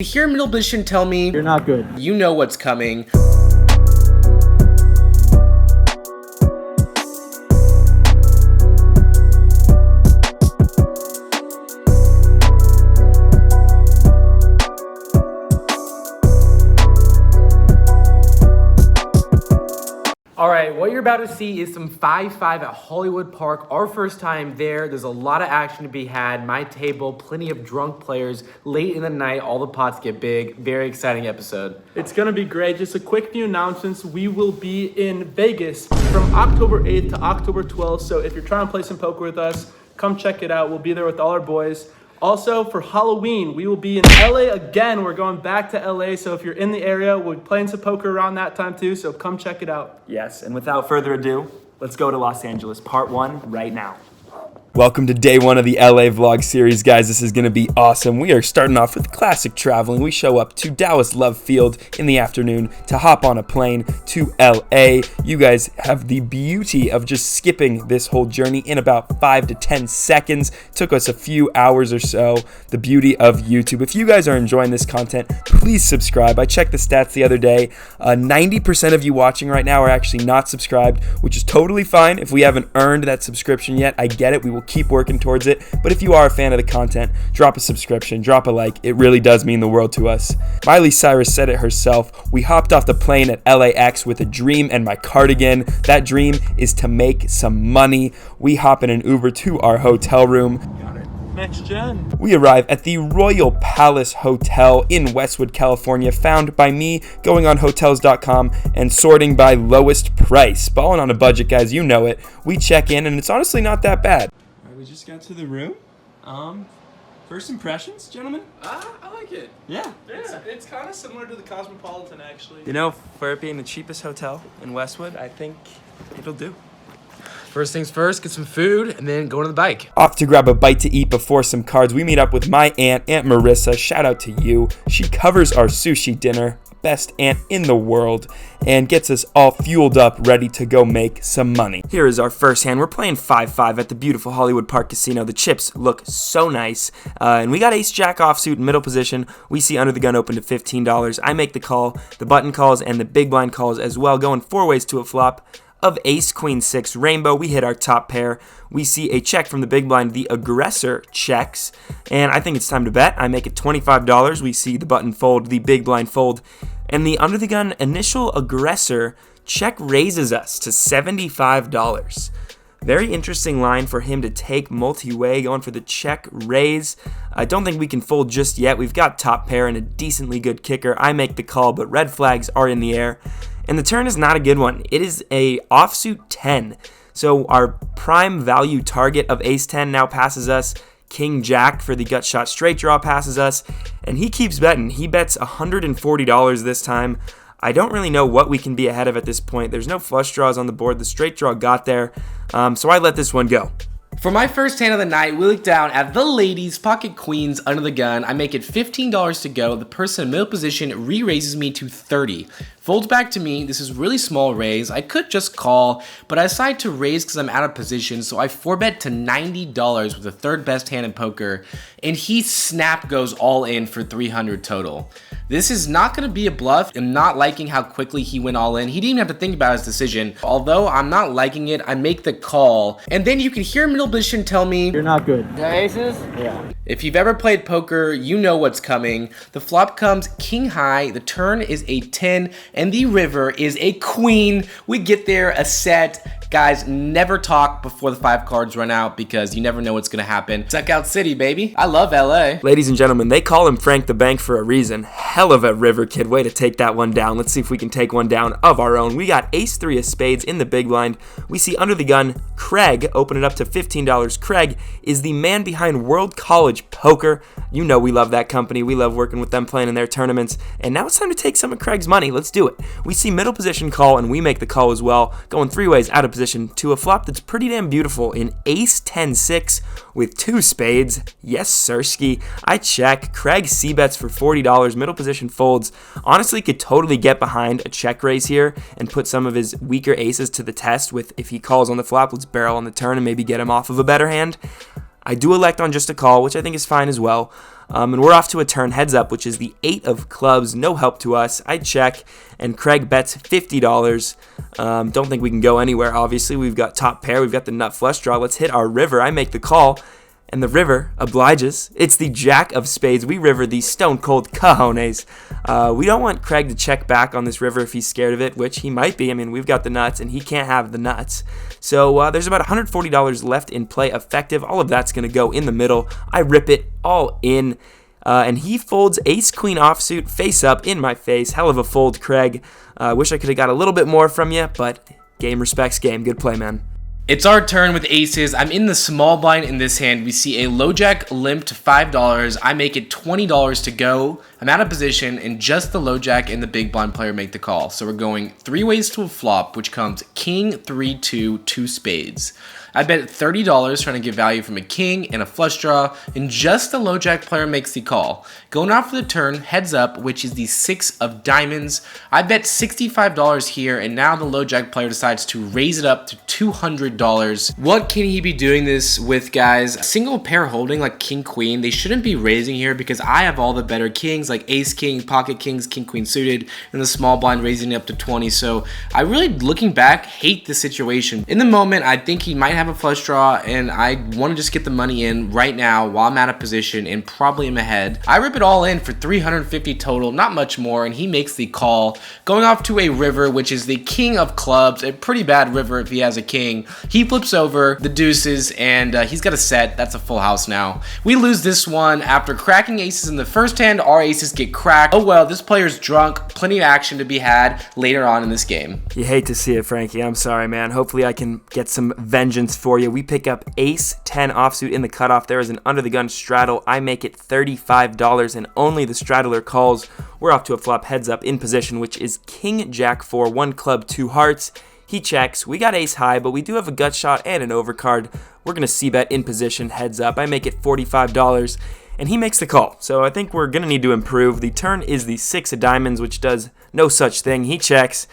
You hear middle position tell me You're not good. you know what's coming. All right, what you're about to see is some 5-5 at Hollywood Park. Our first time there. There's a lot of action to be had. My table, plenty of drunk players. Late in the night, all the pots get big. Very exciting episode. It's going to be great. Just a quick few announcements. We will be in Vegas from October 8th to October 12th. So if you're trying to play some poker with us, come check it out. We'll be there with all our boys. Also, for Halloween, we will be in LA again. We're going back to LA, so if you're in the area, we'll be playing some poker around that time too, so come check it out. Yes, and without further ado, let's go to Los Angeles, part 1, right now. Welcome to day 1 of the LA vlog series, guys. This is going to be awesome. We are starting off with classic traveling. We show up to Dallas Love Field in the afternoon to hop on a plane to LA. You guys have the beauty of just skipping this whole journey in about 5 to 10 seconds. Took us a few hours or so. The beauty of YouTube. If you guys are enjoying this content, please subscribe. I checked the stats the other day. 90% of you watching right now are actually not subscribed, which is totally fine. If we haven't earned that subscription yet, I get it. We will keep working towards it. But if you are a fan of the content, drop a subscription, drop a like. It really does mean the world to us. Miley Cyrus said it herself. We hopped off the plane at LAX with a dream and my cardigan. That dream is to make some money. We hop in an Uber to our hotel room. Next Gen. We arrive at the Royal Palace Hotel in Westwood, California, found by me going on hotels.com and sorting by lowest price. Balling on a budget, guys, you know it. We check in and it's honestly not that bad. We just got to the room. First impressions, gentlemen? I like it. Yeah. It's kind of similar to the Cosmopolitan, actually. You know, for it being the cheapest hotel in Westwood, I think it'll do. First things first, get some food and then go to the bike. Off to grab a bite to eat before some cards. We meet up with my Aunt Marissa. Shout out to you. She covers our sushi dinner. Best aunt in the world, and gets us all fueled up, ready to go make some money. Here is our first hand. We're playing 5-5 at the beautiful Hollywood Park Casino. The chips look so nice, and we got ace jack offsuit in middle position. We see under the gun open to $15. I make the call, the button calls, and the big blind calls as well, going 4 ways to a flop of ace queen 6 rainbow. We hit our top pair. We see a check from the big blind. The aggressor checks, and I think it's time to bet. I make it $25. We see the button fold, the big blind fold, and the under the gun initial aggressor check raises us to $75. Very interesting line for him to take multi-way, going for the check raise. I don't think we can fold just yet. We've got top pair and a decently good kicker. I make the call, but red flags are in the air. And the turn is not a good one. It is a offsuit 10. So our prime value target of ace 10 now passes us. King Jack for the gut shot straight draw passes us. And he keeps betting. He bets $140 this time. I don't really know what we can be ahead of at this point. There's no flush draws on the board. The straight draw got there. So I let this one go. For my first hand of the night, we look down at the ladies, pocket queens, under the gun. I make it $15 to go. The person in middle position re-raises me to $30. Folds back to me. This is really small raise. I could just call, but I decide to raise because I'm out of position, so I 4-bet to $90 with the third best hand in poker, and he snap goes all in for $300 total. This is not going to be a bluff. I'm not liking how quickly he went all in. He didn't even have to think about his decision. Although I'm not liking it, I make the call, and then you can hear middle position tell me, You're not good. the aces? Yeah. If you've ever played poker, you know what's coming. The flop comes king high, the turn is a 10, and the river is a queen. We get there a set. Guys, never talk before the 5 cards run out because you never know what's gonna happen. Suck out city, baby. I love LA. Ladies and gentlemen, they call him Frank the Bank for a reason. Hell of a river kid. Way to take that one down. Let's see if we can take one down of our own. We got ace 3 of spades in the big blind. We see under the gun, Craig open it up to $15. Craig is the man behind World College Poker. You know we love that company. We love working with them, playing in their tournaments. And now it's time to take some of Craig's money. Let's do it. We see middle position call, and we make the call as well, going 3 ways out of position to a flop that's pretty damn beautiful in ace 10-6 with 2 spades. Yes, sirski. I check. Craig c-bets for $40. Middle position folds. Honestly, could totally get behind a check raise here and put some of his weaker aces to the test with, if he calls on the flop, let's barrel on the turn and maybe get him off of a better hand. I do elect on just a call, which I think is fine as well. And we're off to a turn heads up, which is the 8 of clubs, no help to us. I check, and Craig bets $50. Don't think we can go anywhere, obviously. We've got top pair, we've got the nut flush draw. Let's hit our river. I make the call, and the river obliges. It's the jack of spades. We river the stone cold cojones. We don't want Craig to check back on this river if he's scared of it, which he might be. I mean, we've got the nuts, and he can't have the nuts. So there's about $140 left in play effective. All of that's going to go in the middle. I rip it all in, and he folds ace-queen offsuit face up in my face. Hell of a fold, Craig. Wish I could have got a little bit more from you, but game respects game. Good play, man. It's our turn with aces. I'm in the small blind in this hand. We see a low jack limp to $5. I make it $20 to go. I'm out of position, and just the low jack and the big blind player make the call. So we're going 3 ways to a flop, which comes king, 3, 2, 2 spades. I bet $30 trying to get value from a king and a flush draw, and just the low jack player makes the call. Going out for the turn, heads up, which is the 6 of diamonds. I bet $65 here, and now the low jack player decides to raise it up to $200. What can he be doing this with, guys? Single pair holding like king queen. They shouldn't be raising here because I have all the better kings like ace king, pocket kings, king queen suited, and the small blind raising it up to 20. So I really, looking back, hate the situation. In the moment, I think he might have a flush draw, and I want to just get the money in right now while I'm out of position and probably am ahead. I rip it all in for $350 total, not much more, and he makes the call. Going off to a river, which is the king of clubs, a pretty bad river if he has a king. He flips over the deuces, and he's got a set. That's a full house now. We lose this one. After cracking aces in the first hand, our aces get cracked. Oh well, this player's drunk. Plenty of action to be had later on in this game. You hate to see it, Frankie. I'm sorry, man. Hopefully I can get some vengeance for you. We pick up ace 10 offsuit in the cutoff. There is an under the gun straddle. I make it $35, and only the straddler calls. We're off to a flop heads up in position, which is king jack 4, 1 club, 2 hearts. He checks. We got ace high, but we do have a gut shot and an overcard. We're going to c-bet in position heads up. I make it $45, and he makes the call. So I think we're going to need to improve. The turn is the 6 of diamonds, which does no such thing. He checks.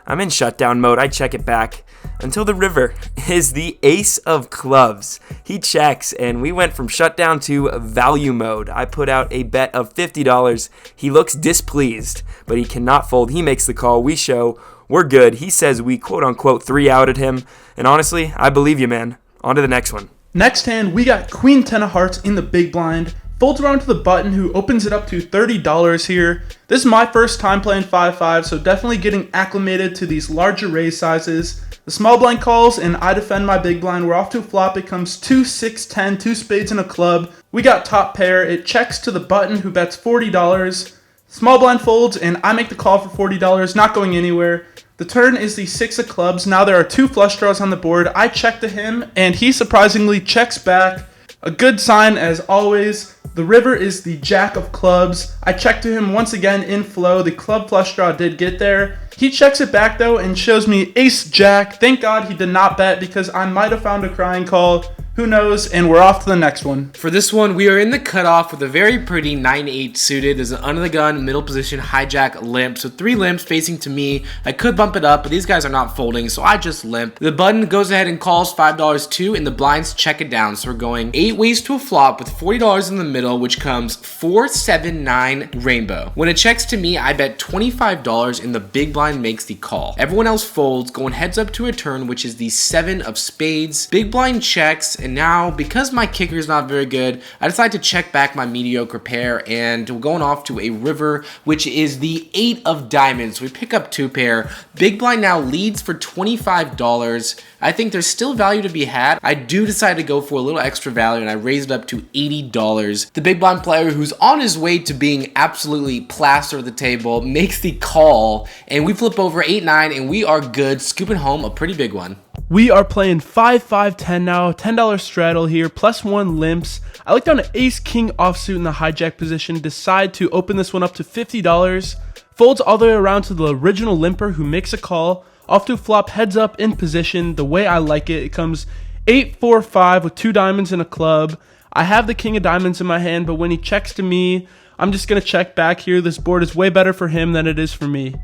I'm in shutdown mode. I check it back until the river is the ace of clubs. He checks, and we went from shutdown to value mode. I put out a bet of $50. He looks displeased, but he cannot fold. He makes the call. We show we're good. He says we quote-unquote 3-outed him, and honestly, I believe you, man. On to the next one. Next hand, we got queen 10 of hearts in the big blind. Folds around to the button, who opens it up to $30 here. This is my first time playing 5-5, so definitely getting acclimated to these larger raise sizes. The small blind calls, and I defend my big blind. We're off to a flop. It comes 2, 6, 10, 2 spades and a club. We got top pair. It checks to the button, who bets $40. Small blind folds, and I make the call for $40, not going anywhere. The turn is the 6 of clubs. Now there are 2 flush draws on the board. I check to him, and he surprisingly checks back. A good sign as always. The river is the jack of clubs. I check to him once again in flow. The club flush draw did get there. He checks it back though and shows me ace jack. Thank God he did not bet, because I might have found a crying call. Who knows? And we're off to the next one. For this one, we are in the cutoff with a very pretty 9-8 suited. There's an under the gun, middle position, hijack, limp. So 3 limps facing to me. I could bump it up, but these guys are not folding, so I just limp. The button goes ahead and calls $5 too, and the blinds check it down. So we're going 8 ways to a flop with $40 in the middle, which comes 4, 7, 9 rainbow. When it checks to me, I bet $25, and the big blind makes the call. Everyone else folds, going heads up to a turn, which is the 7 of spades. Big blind checks, and now, because my kicker is not very good, I decide to check back my mediocre pair, and we're going off to a river, which is the 8 of diamonds. We pick up 2 pair. Big blind now leads for $25. I think there's still value to be had. I do decide to go for a little extra value, and I raise it up to $80. The big blind player, who's on his way to being absolutely plaster at the table, makes the call, and we flip over 8-9, and we are good, scooping home a pretty big one. We are playing 5-5-10 now, $10 straddle here, +1 limps. I look down an ace-king offsuit in the hijack position, decide to open this one up to $50. Folds all the way around to the original limper, who makes a call. Off to flop heads up in position, the way I like it. It comes 8-4-5 with 2 diamonds and a club. I have the king of diamonds in my hand, but when he checks to me, I'm just going to check back here. This board is way better for him than it is for me.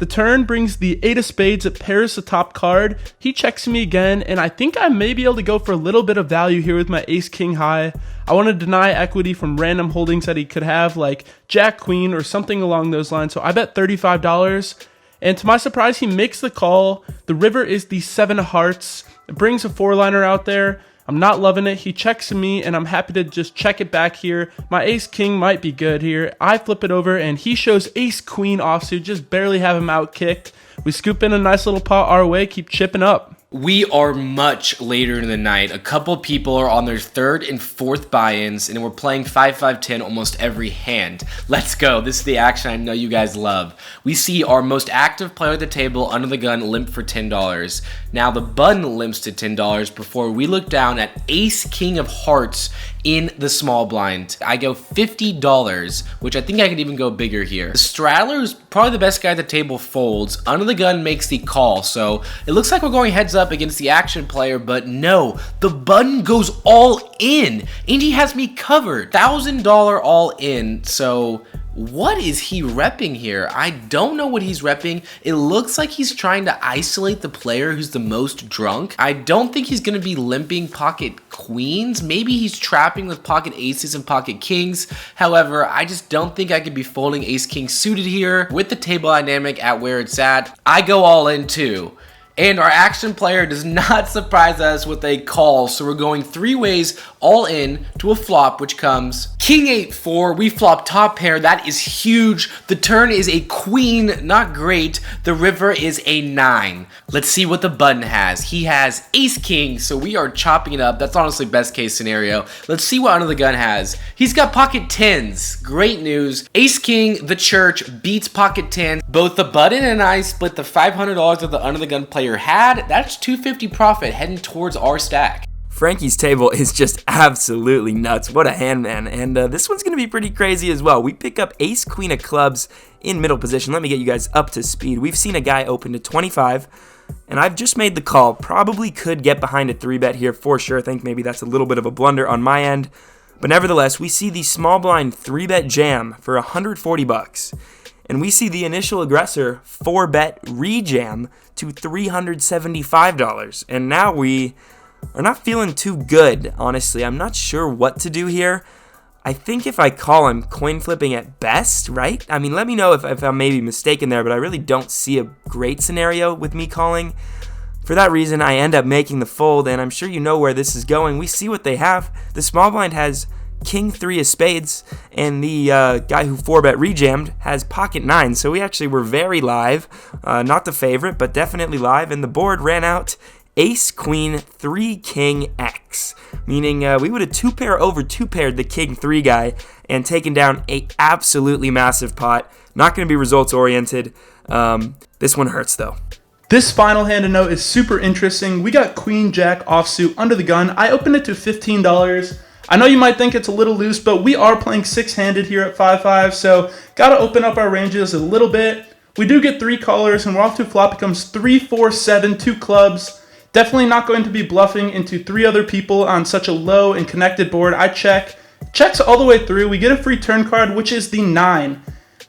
The turn brings the 8 of spades. It pairs the top card. He checks me again, and I think I may be able to go for a little bit of value here with my ace king high. I want to deny equity from random holdings that he could have, like jack queen or something along those lines. So I bet $35. And to my surprise, he makes the call. The river is the 7 of hearts. It brings a 4-liner out there. I'm not loving it. He checks me, and I'm happy to just check it back here. My ace king might be good here. I flip it over, and he shows ace queen offsuit. Just barely have him out kicked. We scoop in a nice little pot our way. Keep chipping up. We are much later in the night. A couple people are on their 3rd and 4th buy-ins, and we're playing 5-5-10 almost every hand. Let's go. This is the action I know you guys love. We see our most active player at the table, Under the Gun, limp for $10. Now the button limps to $10 before we look down at ace king of hearts in the small blind. I go $50, which I think I could even go bigger here. The straddler is probably the best guy at the table folds. Under the Gun makes the call, so it looks like we're going heads up against the action player, but no, the button goes all in, and he has me covered. $1,000 all in, so what is he repping here? I don't know what he's repping. It looks like he's trying to isolate the player who's the most drunk. I don't think he's going to be limping pocket queens. Maybe he's trapping with pocket aces and pocket kings. However, I just don't think I could be folding ace king suited here. With the table dynamic at where it's at, I go all in too. And our action player does not surprise us with a call, so we're going 3 ways all in to a flop, which comes king 8-4. We flop top pair. That is huge. The turn is a queen, not great. The river is a 9. Let's see what the button has. He has ace king, so we are chopping it up. That's honestly best case scenario. Let's see what Under the Gun has. He's got pocket 10s. Great news. Ace king, the church, beats pocket 10. Both the button and I split the $500 that the Under the Gun player had. That's $250 profit heading towards our stack. Frankie's table is just absolutely nuts. What a hand, man. And this one's going to be pretty crazy as well. We pick up ace queen of clubs in middle position. Let me get you guys up to speed. We've seen a guy open to 25, and I've just made the call. Probably could get behind a 3-bet here for sure. I think maybe that's a little bit of a blunder on my end. But nevertheless, we see the small blind 3-bet jam for $140. And we see the initial aggressor 4-bet rejam to $375. And now we are not feeling too good, honestly. I'm not sure what to do here. I think if I call, I'm coin flipping at best, right? I mean, let me know if I'm maybe mistaken there, but I really don't see a great scenario with me calling. For that reason, I end up making the fold, and I'm sure you know where this is going. We see what they have. The small blind has king 3 of spades, and the guy who 4-bet rejammed has pocket 9, so we actually were very live. Not the favorite, but definitely live, and the board ran out ace queen 3 king X, meaning we would have 2-pair over 2-paired the king 3 guy and taken down a absolutely massive pot. Not going to be results oriented. This one hurts though. This final hand to note is super interesting. We got queen jack offsuit Under the Gun. I opened it to $15. I know you might think it's a little loose, but we are playing 6-handed here at 5-5, so got to open up our ranges a little bit. We do get 3 callers, and we're off to a flop. It comes 3, 4, 7, 2 clubs. Definitely not going to be bluffing into 3 other people on such a low and connected board. I check. Checks all the way through. We get a free turn card, which is the 9.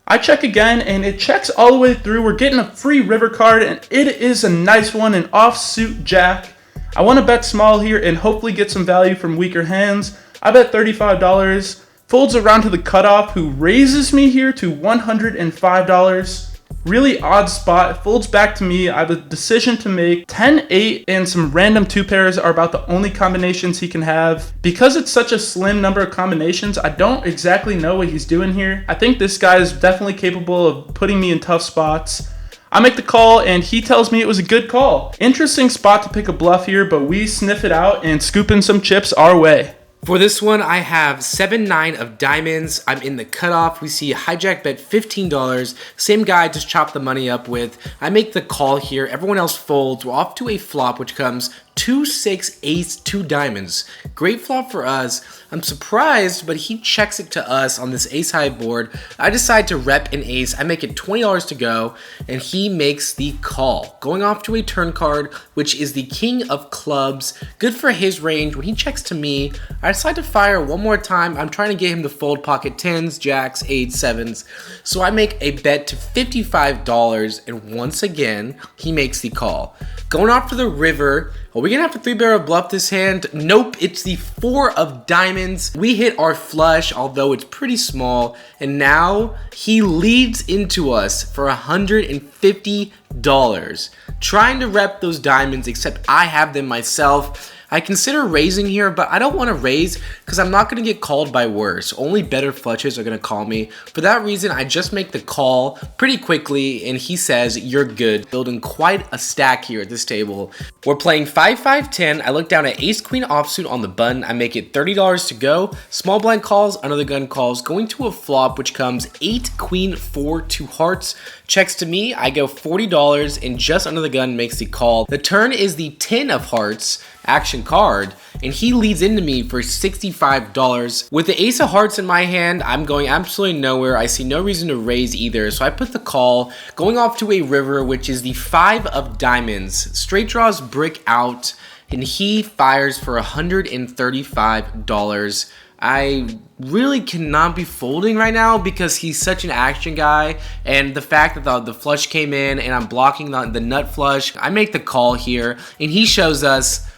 I check again, and it checks all the way through. We're getting a free river card, and it is a nice one, an offsuit jack. I want to bet small here and hopefully get some value from weaker hands. I bet $35. Folds around to the cutoff, who raises me here to $105. Really odd spot. It folds back to me. I have a decision to make. 10-8 and some random 2 pairs are about the only combinations he can have. Because it's such a slim number of combinations, I don't exactly know what he's doing here. I think this guy is definitely capable of putting me in tough spots. I make the call, and he tells me it was a good call. Interesting spot to pick a bluff here, but we sniff it out and scoop in some chips our way. For this one, I have 7-9 of diamonds. I'm in the cutoff. We see hijack bet $15. Same guy, just chop the money up with. I make the call here. Everyone else folds. We're off to a flop, which comes 2-6 ace 2 diamonds. Great flop for us. I'm surprised, but he checks it to us on this ace high board. I decide to rep an ace. I make it $20 to go, and he makes the call. Going off to a turn card, which is the king of clubs. Good for his range. When he checks to me, I decide to fire one more time. I'm trying to get him to fold pocket 10s, jacks, 8s, 7s. So I make a bet to $55, and once again, he makes the call. Going off to the river. Are we gonna have to 3-barrel bluff this hand? Nope, it's the 4 of diamonds. We hit our flush, although it's pretty small, and now he leads into us for $150. Trying to rep those diamonds, except I have them myself. I consider raising here, but I don't want to raise because I'm not going to get called by worse. Only better flushes are going to call me. For that reason, I just make the call pretty quickly, and he says, you're good. Building quite a stack here at this table. We're playing 5-5-10. I look down at ace-queen offsuit on the button. I make it $30 to go. Small blind calls, under the gun calls, going to a flop, which comes 8-queen 4 2 hearts. Checks to me, I go $40, and just under the gun makes the call. The turn is the 10 of hearts action card, and he leads into me for $65. With the ace of hearts in my hand, I'm going absolutely nowhere. I see no reason to raise either, so I put the call. Going off to a river, which is the 5 of diamonds. Straight draws brick out, and he fires for $135. I really cannot be folding right now because he's such an action guy, and the fact that the flush came in and I'm blocking the nut flush, I make the call here, and he shows us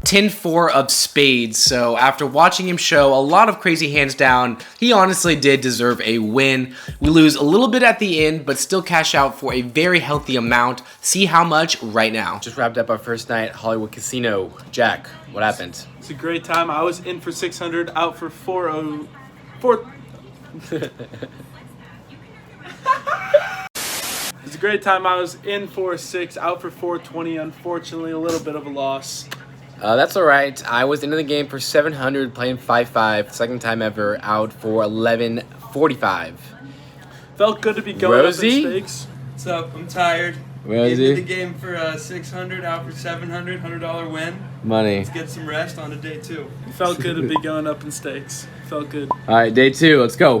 10-4 of spades. So after watching him show a lot of crazy hands down, he honestly did deserve a win. We lose a little bit at the end, but still cash out for a very healthy amount. See how much right now. Just wrapped up our first night at Hollywood Casino. Jack, what happened? It's a great time. I was in for 600, out for 404. It's a great time. I was in for 6, out for 420. Unfortunately, a little bit of a loss. That's alright. I was into the game for 700, playing 5-5, second time ever, out for 1145. Felt good to be going Rosie? up in stakes. What's up? I'm tired. Rosie? Into the game for 600, out for 700, $100 win. Money. Let's get some rest on to day 2. Felt good to be going up in stakes. Felt good. Alright, day 2, let's go.